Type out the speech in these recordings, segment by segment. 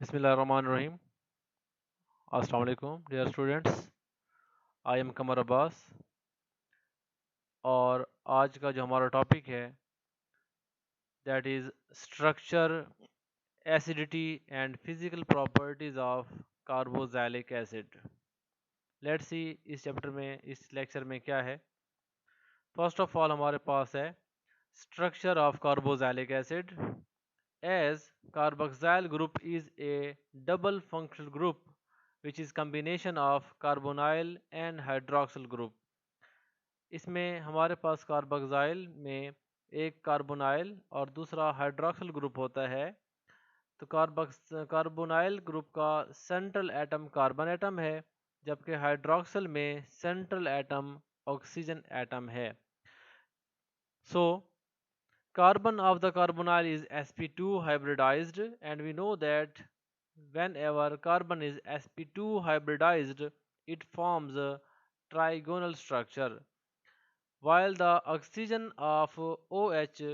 Bismillahirrahmanirrahim. Assalamu alaikum, dear students. I am Qamar Abbas और आज का जो हमारा टॉपिक है that is structure, acidity and physical properties of carboxylic acid. Let's see इस चैप्टर में, इस लेक्चर में क्या है। फर्स्ट ऑफ ऑल हमारे पास है structure of carboxylic acid. As carboxyl group is a double functional group which is combination of carbonyl and hydroxyl group। इसमें हमारे पास कार्बोक्सिल में एक कार्बोनाइल और दूसरा हाइड्रोक्सिल ग्रुप होता है। तो कार्बोनाइल ग्रुप का सेंट्रल एटम कार्बन एटम है, जबकि हाइड्रोक्सिल में सेंट्रल एटम ऑक्सीजन एटम है। सो carbon of the carbonyl is sp2 hybridized, and we know that whenever carbon is sp2 hybridized it forms a trigonal structure, while the oxygen of OH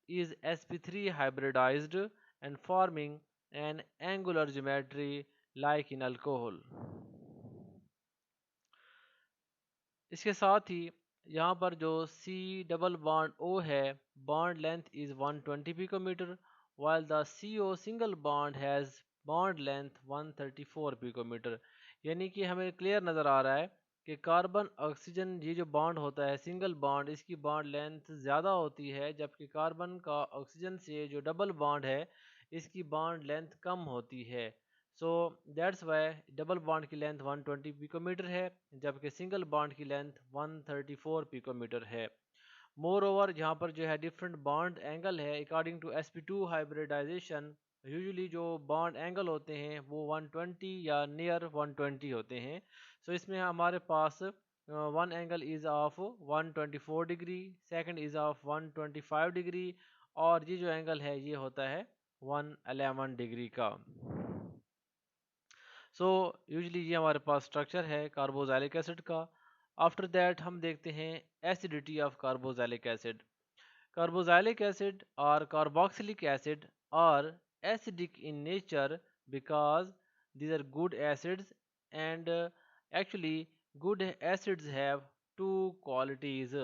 is sp3 hybridized and forming an angular geometry like in alcohol। इसके साथ ही यहाँ पर जो C double bond O है, bond length is 120 picometer, while the CO single bond has bond length 134 picometer. यानी कि हमें clear नज़र आ रहा है कि कार्बन ऑक्सीजन ये जो बॉन्ड होता है सिंगल बॉन्ड, इसकी बॉन्ड लेंथ ज़्यादा होती है, जबकि कार्बन का ऑक्सीजन से जो डबल बॉन्ड है इसकी बॉन्ड लेंथ कम होती है। So that's why double bond की लेंथ 120 पिकोमीटर है, जबकि सिंगल बॉन्ड की लेंथ 134 पिकोमीटर है। मोर ओवर यहाँ पर जो है डिफरेंट बॉन्ड एंगल है according to sp2 hybridization. Usually जो बॉन्ड एंगल होते हैं वो 120 या नियर 120 होते हैं। सो इसमें हमारे पास one angle is of 124 degree, second is of 125 degree, और ये जो एंगल है ये होता है 111 डिग्री का। सो यूजली ये हमारे पास स्ट्रक्चर है कार्बोक्सिलिक एसिड का। आफ्टर दैट हम देखते हैं acidity of carboxylic acid. Carboxylic acid और carboxylic acid are acidic in nature because these are good acids, and actually good acids have two qualities.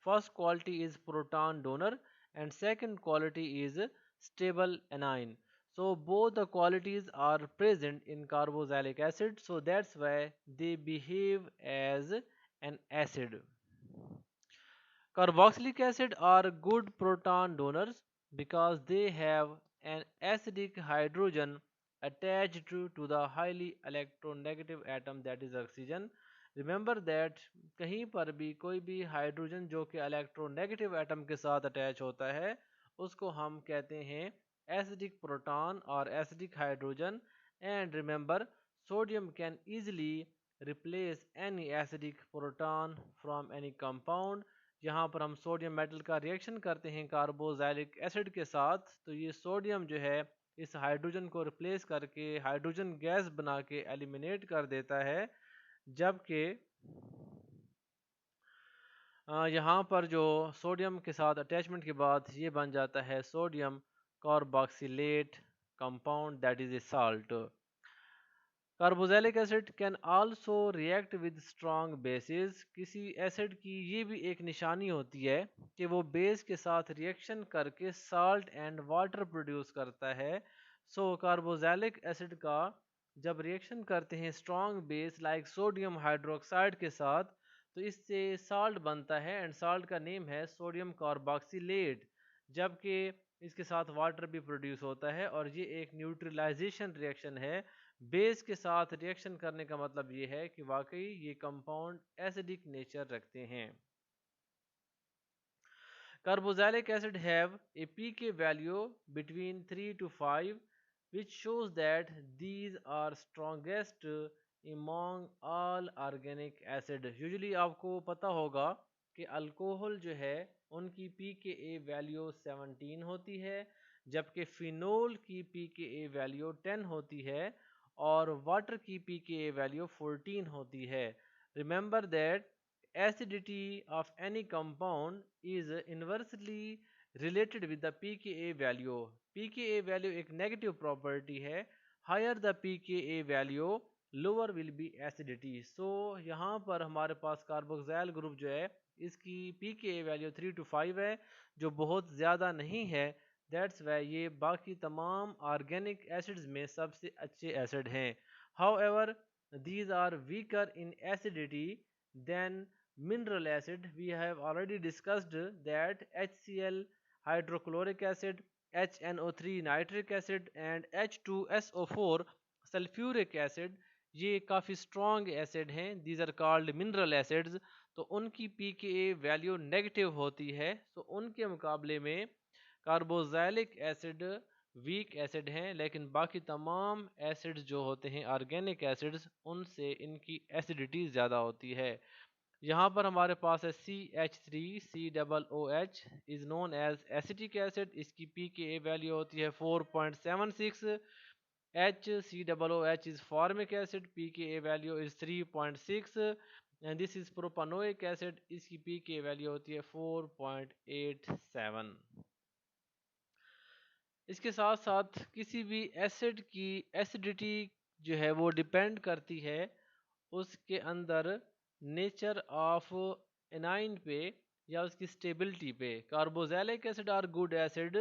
First quality is proton donor and second quality is stable anion. So both the qualities are present in carboxylic acid, so that's why they behave as an acid. Carboxylic acid are good proton donors because they have an acidic hydrogen attached to the highly electronegative atom, that is oxygen. Remember that कहीं पर भी कोई भी hydrogen जो कि electronegative atom के साथ attach होता है उसको हम कहते हैं एसिडिक प्रोटॉन और acidic hydrogen. And remember, sodium can easily replace any acidic proton from any compound। यहाँ पर हम सोडियम मेटल का रिएक्शन करते हैं कार्बोक्सिलिक एसिड के साथ, तो ये सोडियम जो है इस हाइड्रोजन को रिप्लेस करके हाइड्रोजन गैस बना के एलिमिनेट कर देता है, जबकि यहाँ पर जो सोडियम के साथ अटैचमेंट के बाद ये बन जाता है sodium carboxylate compound, that is a salt. Carboxylic acid can also react with strong bases. किसी एसिड की ये भी एक निशानी होती है कि वो बेस के साथ रिएक्शन करके साल्ट एंड वाटर प्रोड्यूस करता है। सो कार्बोक्सिलिक एसिड का जब रिएक्शन करते हैं strong base like sodium hydroxide के साथ, तो इससे साल्ट बनता है एंड साल्ट का नेम है सोडियम कार्बोक्सिलेट, जबकि इसके साथ वाटर भी प्रोड्यूस होता है, और ये एक न्यूट्रलाइजेशन रिएक्शन है। बेस के साथ रिएक्शन करने का मतलब ये है कि वाकई ये कंपाउंड एसिडिक नेचर रखते हैं। Carboxylic acid have a pK value between 3 to 5, which shows that these are strongest among all organic acid। Usually आपको पता होगा कि अल्कोहल जो है उनकी pKa वैल्यू 17 होती है, जबकि फिनोल की pKa वैल्यू 10 होती है और वाटर की pKa वैल्यू 14 होती है। Remember that acidity of any compound is inversely related with the pKa value। pKa value एक नेगेटिव प्रॉपर्टी है, higher the pKa value lower will be acidity. So यहाँ पर हमारे पास कार्बोक्सिल ग्रुप जो है इसकी pKa वैल्यू 3 to 5 है, जो बहुत ज़्यादा नहीं है। दैट्स वाई ये बाकी तमाम ऑर्गेनिक एसिड्स में सबसे अच्छे एसिड हैं। However these are weaker in acidity than mineral acid. We have already discussed that HCl hydrochloric acid, HNO3 nitric acid and H2SO4 sulphuric acid ये काफ़ी स्ट्रॉन्ग एसिड हैं। These are called mineral acids. तो उनकी pKa value negative होती है। तो उनके मुकाबले में कार्बोक्सिलिक एसिड वीक एसिड हैं, लेकिन बाकी तमाम एसिड्स जो होते हैं ऑर्गेनिक एसिड्स उनसे इनकी एसिडिटी ज़्यादा होती है। यहाँ पर हमारे पास है CH3COOH is known as acetic acid. इसकी pKa वैल्यू होती है 4.76। HCOOH is formic acid, pKa value is 3.6 and this is propanoic acid. इसकी pKa वैल्यू होती है 4.87। इसके साथ साथ किसी भी एसिड की एसिडिटी जो है वो डिपेंड करती है उसके अंदर नेचर ऑफ एनाइन पे या उसकी स्टेबिलिटी पे। Carboxylic acid are good acid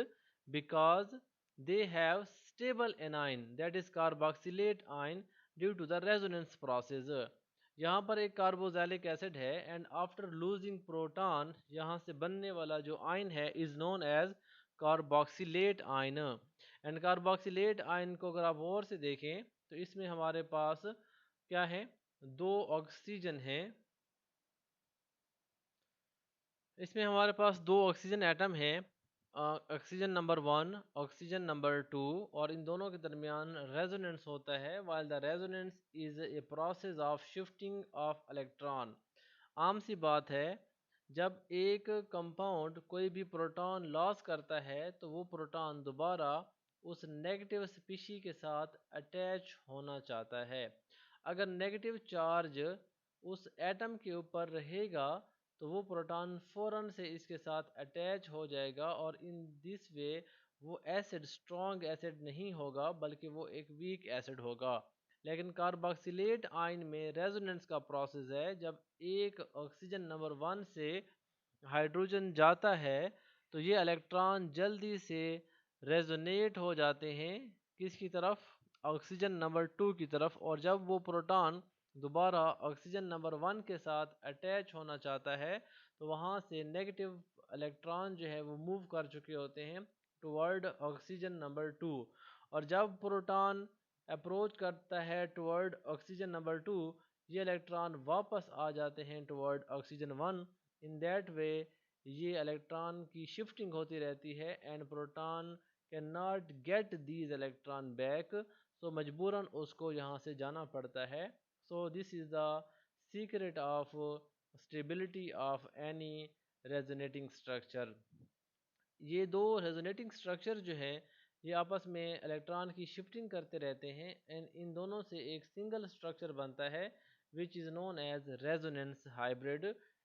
because they have stable anion that is carboxylate ion due to the resonance process. यहाँ पर एक कार्बोक्सिलिक एसिड है एंड आफ्टर लूजिंग प्रोटॉन यहाँ से बनने वाला जो आयन है is known as carboxylate ion. And carboxylate ion को अगर आप और से देखें तो इसमें हमारे पास क्या है, दो ऑक्सीजन है। इसमें हमारे पास दो ऑक्सीजन एटम है, ऑक्सीजन नंबर 1 ऑक्सीजन नंबर 2, और इन दोनों के दरमियान रेजोनेंस होता है। While the resonance is a process of shifting of electron. आम सी बात है जब एक कंपाउंड कोई भी प्रोटॉन लॉस करता है तो वो प्रोटॉन दोबारा उस नेगेटिव स्पीशी के साथ अटैच होना चाहता है। अगर नेगेटिव चार्ज उस एटम के ऊपर रहेगा तो वो प्रोटॉन फ़ौरन से इसके साथ अटैच हो जाएगा और इन दिस वे वो एसिड स्ट्रॉन्ग एसिड नहीं होगा बल्कि वो एक वीक एसिड होगा। लेकिन कार्बोक्सिलेट आयन में रेजोनेंस का प्रोसेस है। जब एक ऑक्सीजन नंबर 1 से हाइड्रोजन जाता है तो ये इलेक्ट्रॉन जल्दी से रेजोनेट हो जाते हैं किसकी तरफ, ऑक्सीजन नंबर 2 की तरफ। और जब वो प्रोटॉन दोबारा ऑक्सीजन नंबर 1 के साथ अटैच होना चाहता है तो वहाँ से नेगेटिव इलेक्ट्रॉन जो है वो मूव कर चुके होते हैं टुवर्ड ऑक्सीजन नंबर 2। और जब प्रोटॉन अप्रोच करता है टुवर्ड ऑक्सीजन नंबर 2 ये इलेक्ट्रॉन वापस आ जाते हैं toward oxygen 1। In that way ये इलेक्ट्रॉन की शिफ्टिंग होती रहती है and proton can not get these electron back. So मजबूरन उसको यहाँ से जाना पड़ता है। So this is the secret of stability of any resonating structure. ये दो रेजोनेटिंग स्ट्रक्चर जो हैं ये आपस में इलेक्ट्रॉन की शिफ्टिंग करते रहते हैं एंड इन दोनों से एक सिंगल स्ट्रक्चर बनता है which is known as resonance hybrid.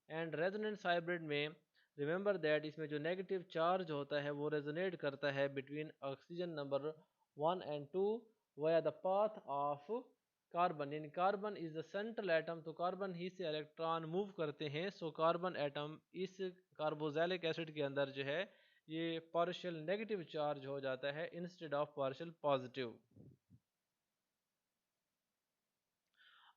And resonance hybrid में रिमेंबर दैट इसमें जो नेगेटिव चार्ज होता है वो रेजोनेट करता है between oxygen number 1 and 2 via the path of carbon. यानी carbon is the central atom तो कार्बन ही से इलेक्ट्रॉन मूव करते हैं। सो कार्बन एटम इस कार्बोक्सिलिक एसिड के अंदर जो है ये पार्शियल नेगेटिव चार्ज हो जाता है इंस्टेड ऑफ पार्शियल पॉजिटिव।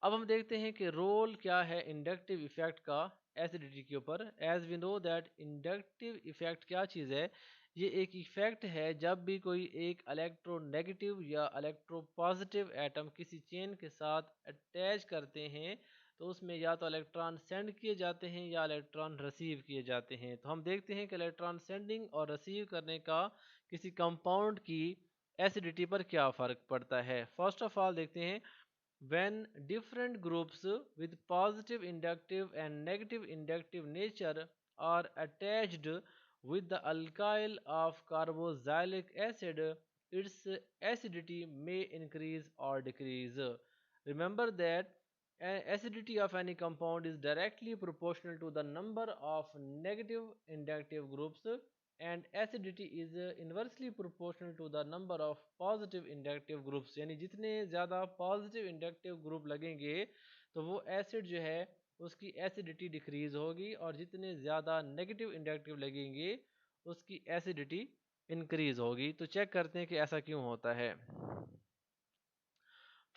अब हम देखते हैं कि रोल क्या है इंडक्टिव इफेक्ट का एसिडिटी के ऊपर। As we know that inductive effect क्या चीज़ है, ये एक इफेक्ट है जब भी कोई एक इलेक्ट्रोनेगेटिव या इलेक्ट्रोपॉजिटिव एटम किसी चेन के साथ अटैच करते हैं तो उसमें या तो इलेक्ट्रॉन सेंड किए जाते हैं या इलेक्ट्रॉन रिसीव किए जाते हैं। तो हम देखते हैं कि इलेक्ट्रॉन सेंडिंग और रिसीव करने का किसी कंपाउंड की एसिडिटी पर क्या फ़र्क पड़ता है। फर्स्ट ऑफ ऑल देखते हैं when different groups with positive inductive and negative inductive nature are attached with the alkyl of carboxylic acid, its acidity may increase or decrease. Remember that acidity of any compound is directly proportional to the number of negative inductive groups and acidity is inversely proportional to the number of positive inductive groups, यानी जितने ज़्यादा positive inductive group लगेंगे तो वो acid जो है उसकी acidity decrease होगी, और जितने ज़्यादा नेगेटिव इंडक्टिव लगेंगे उसकी एसिडिटी इंक्रीज होगी। तो चेक करते हैं कि ऐसा क्यों होता है।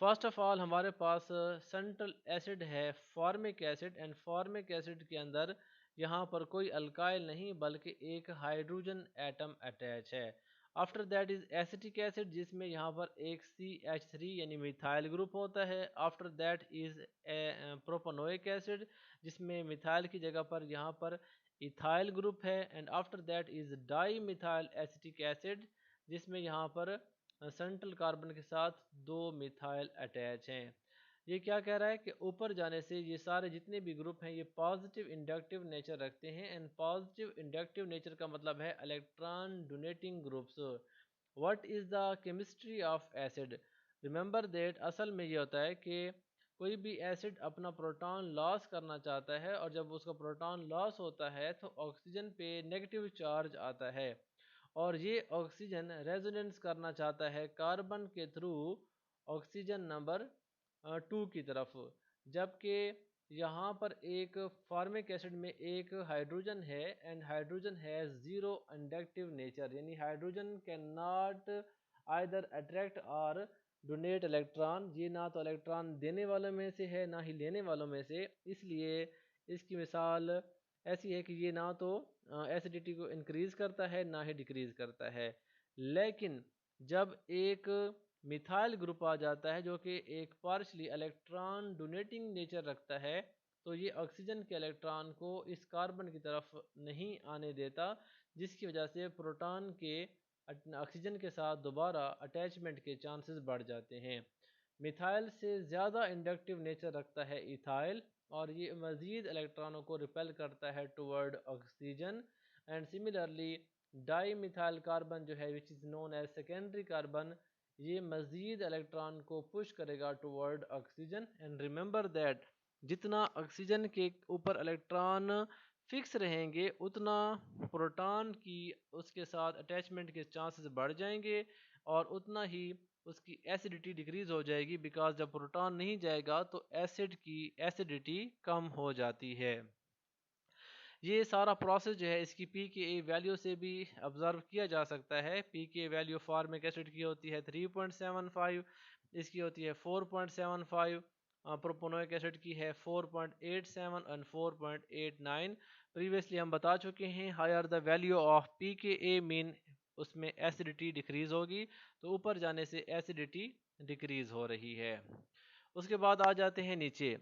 फर्स्ट ऑफ ऑल हमारे पास सेंट्रल एसिड है formic acid, and formic acid के अंदर यहाँ पर कोई अल्काइल नहीं बल्कि एक हाइड्रोजन एटम अटैच है। After that is acetic acid, जिसमें यहाँ पर एक CH3 यानी मिथाइल ग्रुप होता है। After that is propanoic acid, जिसमें मिथाइल की जगह पर यहाँ पर इथाइल ग्रुप है। And after that is di methyl acetic acid, जिसमें यहाँ पर सेंट्रल कार्बन के साथ दो मिथाइल अटैच हैं। ये क्या कह रहा है कि ऊपर जाने से ये सारे जितने भी ग्रुप हैं ये पॉजिटिव इंडक्टिव नेचर रखते हैं, एंड पॉजिटिव इंडक्टिव नेचर का मतलब है electron donating groups. What is the chemistry of acid? Remember that असल में ये होता है कि कोई भी एसिड अपना प्रोटॉन लॉस करना चाहता है, और जब उसका प्रोटॉन लॉस होता है तो ऑक्सीजन पे नेगेटिव चार्ज आता है, और ये ऑक्सीजन रेजोनेंस करना चाहता है कार्बन के थ्रू ऑक्सीजन नंबर 2 की तरफ। जबकि यहाँ पर एक फॉर्मिक एसिड में एक हाइड्रोजन है, and hydrogen has zero inductive nature, यानी hydrogen can not either attract or donate electron. ये ना तो इलेक्ट्रॉन देने वालों में से है ना ही लेने वालों में से, इसलिए इसकी मिसाल ऐसी है कि ये ना तो एसिडिटी को इंक्रीज करता है ना ही डिक्रीज करता है। लेकिन जब एक मिथाइल ग्रुप आ जाता है जो कि एक पार्शली इलेक्ट्रॉन डोनेटिंग नेचर रखता है, तो ये ऑक्सीजन के इलेक्ट्रॉन को इस कार्बन की तरफ नहीं आने देता, जिसकी वजह से प्रोटॉन के ऑक्सीजन के साथ दोबारा अटैचमेंट के चांसेस बढ़ जाते हैं। मिथाइल से ज़्यादा इंडक्टिव नेचर रखता है इथाइल, और ये मज़ीद इलेक्ट्रॉनों को रिपेल करता है toward oxygen. And similarly di methyl carbon जो है which is known as secondary carbon, ये मज़ीद इलेक्ट्रॉन को पुश करेगा toward oxygen. And remember that जितना ऑक्सीजन के ऊपर इलेक्ट्रॉन फिक्स रहेंगे उतना प्रोटॉन की उसके साथ अटैचमेंट के चांसेस बढ़ जाएंगे, और उतना ही उसकी एसिडिटी डिक्रीज हो जाएगी, बिकॉज जब प्रोटॉन नहीं जाएगा तो एसिड की एसिडिटी कम हो जाती है। ये सारा प्रोसेस जो है इसकी pKa वैल्यू से भी ऑब्जर्व किया जा सकता है। pKa वैल्यू फॉर्मिक एसिड की होती है 3.75, इसकी होती है 4.75, प्रोपोनोइक एसिड की है 4.87 एंड 4.89। प्रीवियसली हम बता चुके हैं higher the value of pKa mean उसमें एसिडिटी डिक्रीज होगी, तो ऊपर जाने से एसिडिटी डिक्रीज हो रही है। उसके बाद आ जाते हैं नीचे।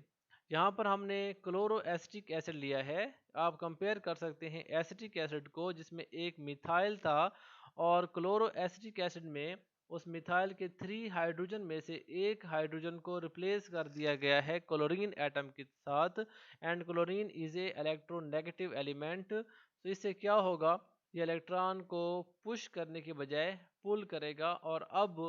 यहाँ पर हमने क्लोरो एसिटिक एसिड लिया है। आप कंपेयर कर सकते हैं एसिटिक एसिड को जिसमें एक मिथाइल था, और क्लोरो एसिटिक एसिड में उस मिथाइल के 3 हाइड्रोजन में से एक हाइड्रोजन को रिप्लेस कर दिया गया है क्लोरीन एटम के साथ, and chlorine is a electronegative element. तो इससे क्या होगा, ये इलेक्ट्रॉन को पुश करने के बजाय पुल करेगा, और अब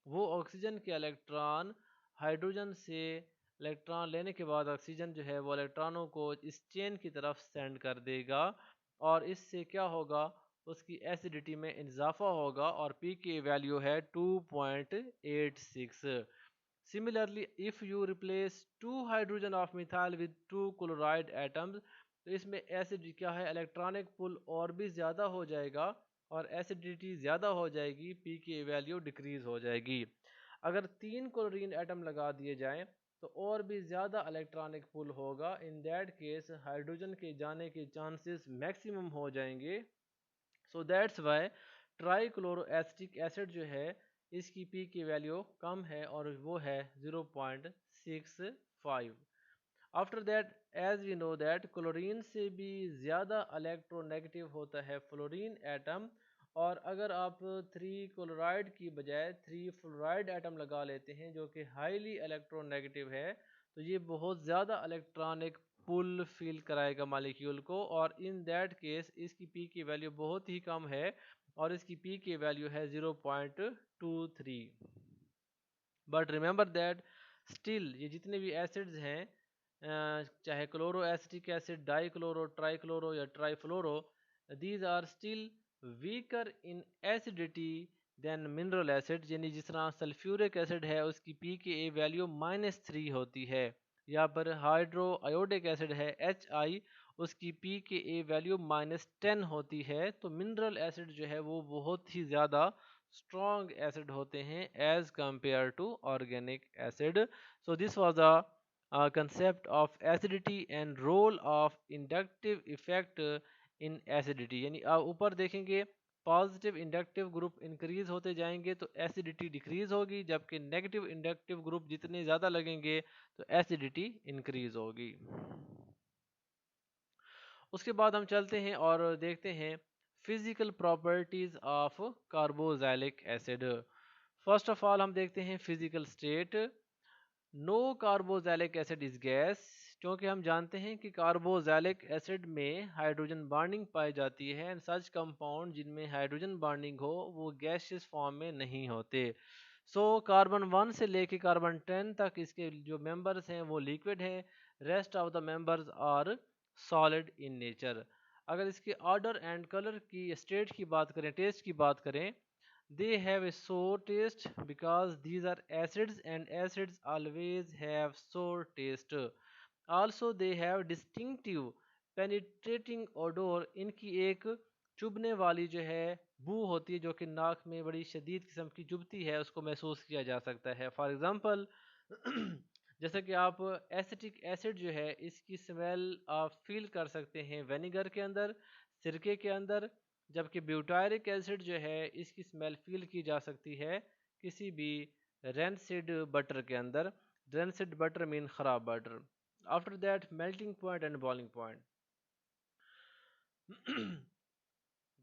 वो ऑक्सीजन के इलेक्ट्रॉन हाइड्रोजन से इलेक्ट्रॉन लेने के बाद ऑक्सीजन जो है वो इलेक्ट्रॉनों को इस चेन की तरफ सेंड कर देगा, और इससे क्या होगा, उसकी एसिडिटी में इजाफा होगा, और पी की वैल्यू है 2.86। Similarly if you replace two hydrogen of methyl with two chloride atoms, तो इसमें एसिड क्या है, इलेक्ट्रॉनिक पुल और भी ज़्यादा हो जाएगा, और एसिडिटी ज़्यादा हो जाएगी, पी की वैल्यू डिक्रीज हो जाएगी। अगर 3 क्लोरीन एटम लगा दिए जाएं तो और भी ज़्यादा इलेक्ट्रॉनिक पुल होगा। इन दैट केस हाइड्रोजन के जाने के चांसेस मैक्सिमम हो जाएंगे। सो दैट्स वाई ट्राईक्लोरोएसिटिक एसिड जो है इसकी पी की वैल्यू कम है, और वो है 0.65। After that as we know that chlorine से भी ज़्यादा इलेक्ट्रोनेगेटिव होता है फ्लोरीन एटम, और अगर आप 3 क्लोराइड की बजाय 3 फ्लोराइड एटम लगा लेते हैं जो कि हाईली इलेक्ट्रोनेगेटिव है, तो ये बहुत ज़्यादा इलेक्ट्रॉनिक पुल फील कराएगा मालिक्यूल को, और इन दैट केस इसकी पी की वैल्यू बहुत ही कम है, और इसकी पी की वैल्यू है 0.23। बट रिमेंबर दैट स्टिल ये जितने भी एसिड्स हैं, चाहे chloro acetic acid, di chloro, tri chloro या tri fluoro, these are still weaker in acidity than mineral acid, यानी जिस तरह सल्फ्यूरिक एसिड है उसकी pKa वैल्यू -3 होती है, या पर हाइड्रो आयोडिक एसिड है HI, उसकी pKa वैल्यू -10 होती है। तो मिनरल एसिड जो है वो बहुत ही ज़्यादा स्ट्रॉन्ग एसिड होते हैं as compare to organic acid. So this was the concept of acidity and role of inductive effect in acidity, यानी आप ऊपर देखेंगे पॉजिटिव इंडक्टिव ग्रुप इंक्रीज होते जाएंगे तो एसिडिटी डिक्रीज होगी, जबकि नेगेटिव इंडक्टिव ग्रुप जितने ज़्यादा लगेंगे तो एसिडिटी इंक्रीज होगी। उसके बाद हम चलते हैं और देखते हैं physical properties of carboxylic acid. First of all हम देखते हैं physical state. No carboxylic acid is gas, क्योंकि हम जानते हैं कि कार्बोजैलिक एसिड में हाइड्रोजन बॉन्डिंग पाई जाती है एंड सच कंपाउंड जिनमें हाइड्रोजन बॉन्डिंग हो वो गैसियस फॉर्म में नहीं होते। सो कार्बन 1 से लेके कार्बन 10 तक इसके जो मेंबर्स हैं वो लिक्विड हैं, rest of the members are solid in nature. अगर इसके ऑर्डर एंड कलर की स्टेट की बात करें, टेस्ट की बात करें, they have a sour taste because these are acids and acids always have sour taste. Also they have distinctive penetrating odor, इनकी एक चुभने वाली जो है बू होती है जो कि नाक में बड़ी शदीद किस्म की चुभती है, उसको महसूस किया जा सकता है। फॉर एग्जांपल जैसे कि आप एसिटिक एसिड जो है इसकी स्मेल आप फील कर सकते हैं विनेगर के अंदर, सिरके के अंदर, जबकि ब्यूटायरिक एसिड जो है इसकी स्मेल फील की जा सकती है किसी भी रेंसिड बटर के अंदर। रेंसिड बटर मीन खराब butter. After that melting point and boiling point,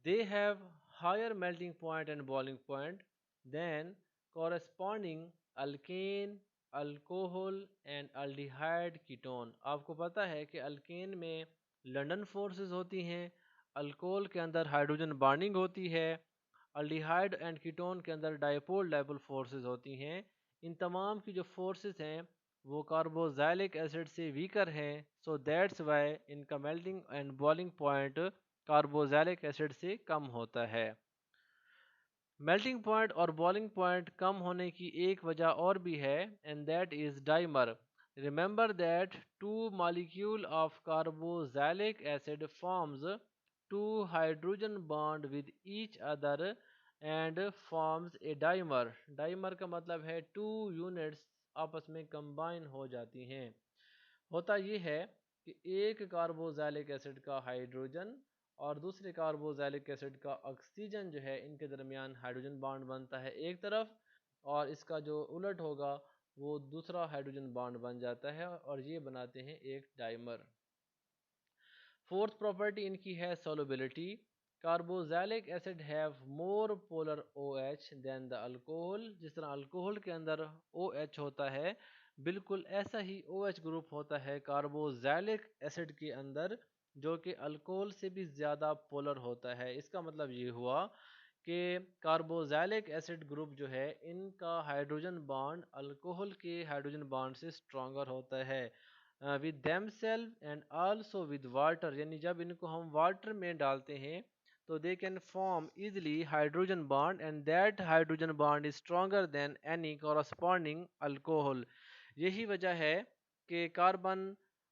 they have higher melting point and boiling point than corresponding alkane, alcohol and aldehyde ketone. आपको पता है कि अल्केन में लंदन फोर्सेस होती हैं, अल्कोहल के अंदर हाइड्रोजन बॉन्डिंग होती है, अल्डिहाइड एंड कीटोन के अंदर डायपोल डायपोल फोर्सेस होती हैं। इन तमाम की जो फोर्सेस हैं वो कार्बोजाइलिक एसिड से वीकर हैं, सो दैट्स वाई इनका melting and boiling point carboxylic acid से कम होता है। मेल्टिंग पॉइंट और बॉइलिंग पॉइंट कम होने की एक वजह और भी है and that is dimer. Remember that two molecule of carboxylic acid forms two hydrogen bond with each other and forms a dimer. Dimer का मतलब है टू यूनिट्स आपस में कंबाइन हो जाती हैं। होता यह है कि एक कार्बोजैलिक एसिड का हाइड्रोजन और दूसरे कार्बोजैलिक एसिड का ऑक्सीजन जो है इनके दरमियान हाइड्रोजन बॉन्ड बनता है एक तरफ, और इसका जो उलट होगा वो दूसरा हाइड्रोजन बॉन्ड बन जाता है और ये बनाते हैं एक डाइमर। फोर्थ प्रॉपर्टी इनकी है solubility. Carboxylic acid have more polar OH than the alcohol. जिस तरह अल्कोहल के अंदर OH होता है, बिल्कुल ऐसा ही OH ग्रुप होता है कार्बोजैलिक एसिड के अंदर, जो कि अल्कोहल से भी ज़्यादा पोलर होता है। इसका मतलब ये हुआ कि कार्बोजैलिक एसिड ग्रुप जो है इनका हाइड्रोजन बॉन्ड अल्कोहल के हाइड्रोजन बॉन्ड से स्ट्रॉन्गर होता है with themselves and also with water. यानी जब इनको हम वाटर में डालते हैं तो they can form easily hydrogen bond and that hydrogen bond is stronger than any corresponding alcohol. यही वजह है कि कार्बन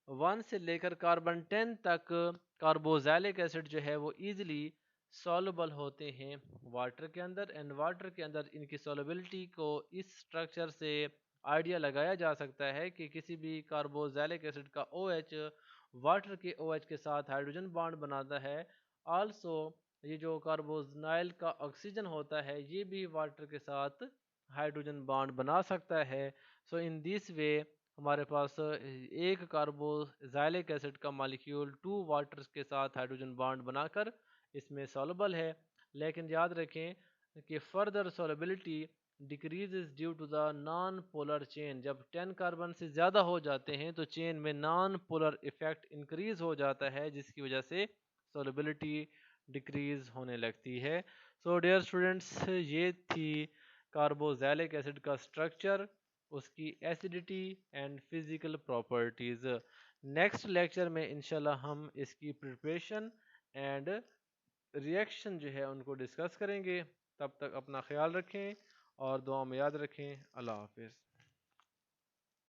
1 से लेकर कार्बन 10 तक कार्बोजैलिक एसिड जो है वो ईजिली सॉल्युबल होते हैं वाटर के अंदर, एंड वाटर के अंदर इनकी सॉल्युबिलिटी को इस स्ट्रक्चर से आइडिया लगाया जा सकता है कि किसी भी कार्बोजैलिक एसिड का OH वाटर के OH के साथ हाइड्रोजन बॉन्ड बनाता है। आल्सो ये जो कार्बोजनाइल का ऑक्सीजन होता है ये भी वाटर के साथ हाइड्रोजन बॉन्ड बना सकता है। सो इन दिस वे हमारे पास एक कार्बोजैलिक एसिड का मॉलिक्यूल 2 वाटर्स के साथ हाइड्रोजन बॉन्ड बनाकर इसमें सॉल्युबल है। लेकिन याद रखें कि further solubility decreases due to the non polar chain. जब 10 कार्बन से ज़्यादा हो जाते हैं तो चेन में नॉन पोलर इफेक्ट इंक्रीज हो जाता है, जिसकी वजह से सॉल्युबिलिटी डिक्रीज होने लगती है। सो डियर स्टूडेंट्स, ये थी कार्बोजैलिक एसिड का स्ट्रक्चर, उसकी acidity and physical properties. Next lecture में इंशाल्लाह हम इसकी प्रिपरेशन एंड रिएक्शन जो है उनको डिस्कस करेंगे। तब तक अपना ख्याल रखें और दुआ में याद रखें। अल्लाह हाफिज़।